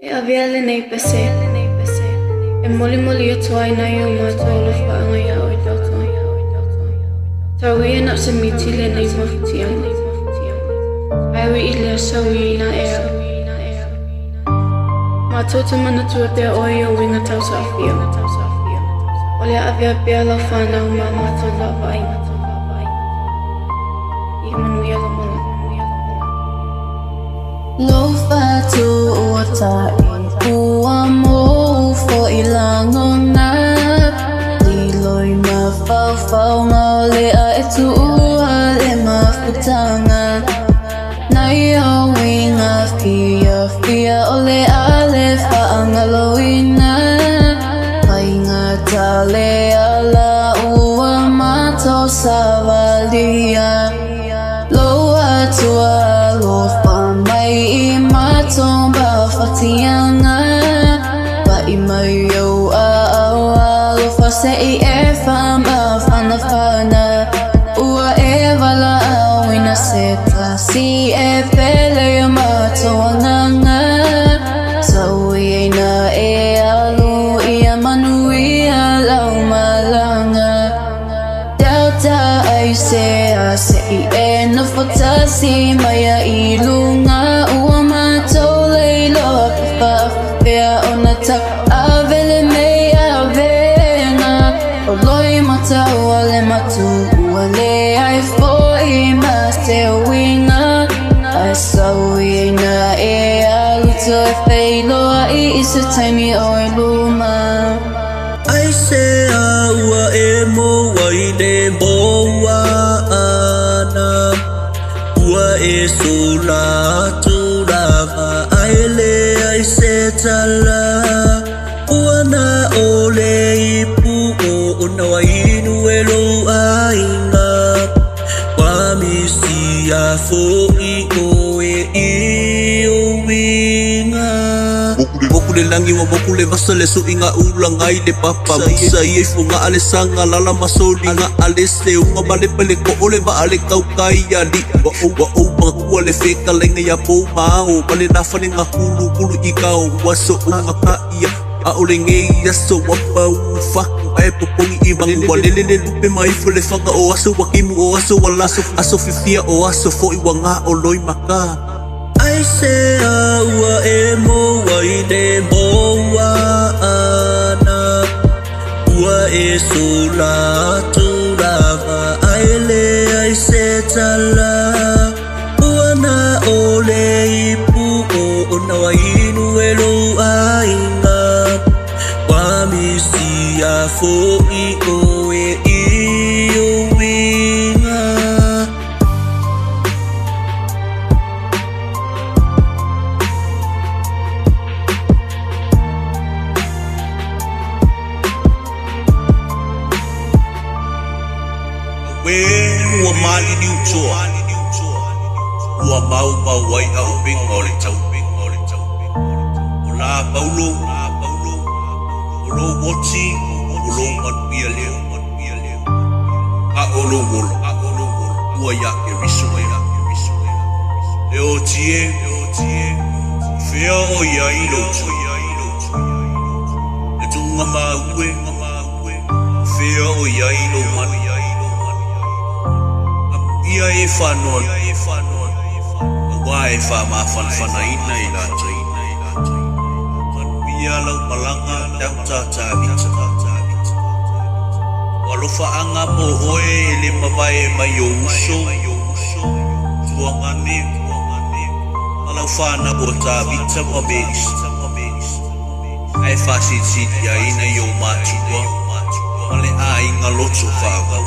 E aviale nei pese. E moli o toai na yo matolo whaanga ia o doto. Tawi na se mitile nei mafutiang. Aiwi ile sawi na ea. Matoto mana tua pia oi o winga tau sa afio. Ole avia pia la whana o ma mato la vai. I manuia la mala. Lo fatu ota ua mo fo ilangon na Liloi mafau ngole a etu ua le mafutanga Nai au inga fia ole a le whaangaloina Painga tale ala ua mato savalia Lo atua lo mai matomba fatianga ba imayo a lo fase e fama fana ua e vala wina seta si e pele matoanga sawi na e alu ia manuia lau malanga delta ai se e no fotasi maya ilunga ua mato leilo pa pea ona tak avele me avena oloi mata wale matu wale ai foi maste winga ai sawi na e aluto e feilo ai isu taimi oi luma ai se ua e mo wai ne boa Ua e sula turava aile ai se tala Ua na ole ipu o na wainu e lo ainga Wamisi a fo I o e I o winga Boku le langi wa boku le vasa le so inga ulang ai le papa Musa i e funga ale sanga lala masoli nga ale se unga bale pele ko ole ba ale kau kai ali Wa o makua le feka lenga ya po mao Bale nafani nga hulu I kau waso unga ka ia A ole ngei aso wapa ufaku Ae popongi I vangu walelele lupe maifu le fanga o aso wakimu o aso walaso Aso fifia o aso fo I wanga o loi maka Ai se ua e mo wai ne moa ana Ua e sula turava aile ai se tala Ua na ole ipu o na wainu e lo ainga Wamisi a fo I o e I o winga Ua mali ni utoa Ua mau wai au pinga o le tau O la paulo O lo woti O lo manuia leo A o lo wolo Ua ya ke riso Leo tie Fea o ia ilo Le tunga maue Fea o ia ilo manu Ia e whanua Wa e wha mawhanwhana ina I lata Ia lau malanga Dau tata vita Walofa anga po hoe Ele mawae mai o uso Tuangane Malau whana o ta vita mabeis Ai whasi titi a ina I o matua Male a inga loto whaga